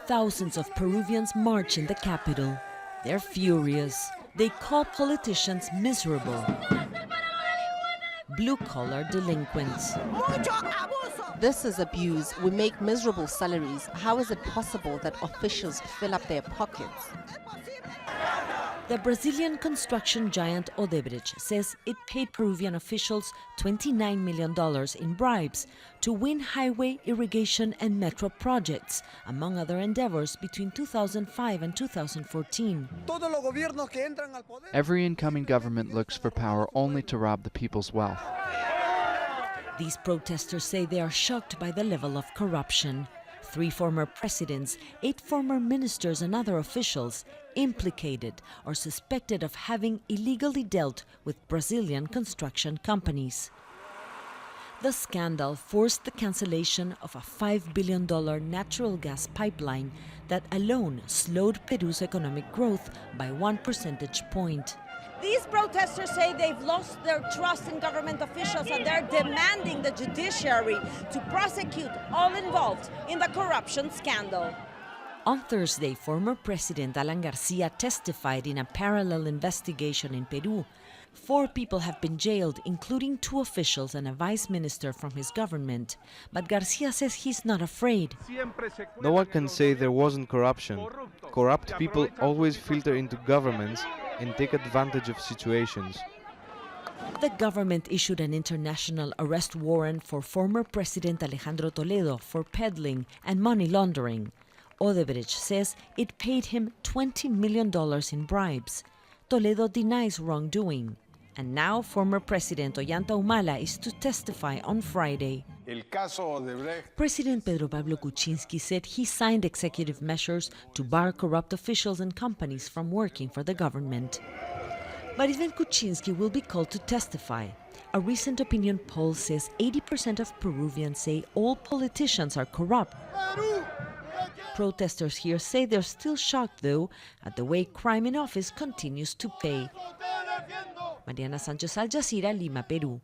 Thousands of Peruvians march in the capital. They're furious. They call politicians miserable, blue-collar delinquents. This is abuse. We make miserable salaries. How is it possible that officials fill up their pockets? The Brazilian construction giant Odebrecht says it paid Peruvian officials $29 million in bribes to win highway, irrigation and metro projects, among other endeavors between 2005 and 2014. Every incoming government looks for power only to rob the people's wealth. These protesters say they are shocked by the level of corruption. 3 former presidents, 8 former ministers and other officials implicated or suspected of having illegally dealt with Brazilian construction companies. The scandal forced the cancellation of a $5 billion natural gas pipeline that alone slowed Peru's economic growth by 1 percentage point. These protesters say they've lost their trust in government officials and they're demanding the judiciary to prosecute all involved in the corruption scandal. On Thursday, former President Alan Garcia testified in a parallel investigation in Peru. 4 people have been jailed, including 2 officials and a vice minister from his government. But Garcia says he's not afraid. No one can say there wasn't corruption. Corrupt people always filter into governments and take advantage of situations. The government issued an international arrest warrant for former President Alejandro Toledo for peddling and money laundering. Odebrecht says it paid him $20 million in bribes. Toledo denies wrongdoing. And now former President Ollanta Humala is to testify on Friday. President Pedro Pablo Kuczynski said he signed executive measures to bar corrupt officials and companies from working for the government. But even Kuczynski will be called to testify. A recent opinion poll says 80% of Peruvians say all politicians are corrupt. Protesters here say they're still shocked, though, at the way crime in office continues to pay. Mariana Sanchez, Al Jazeera, Lima, Peru.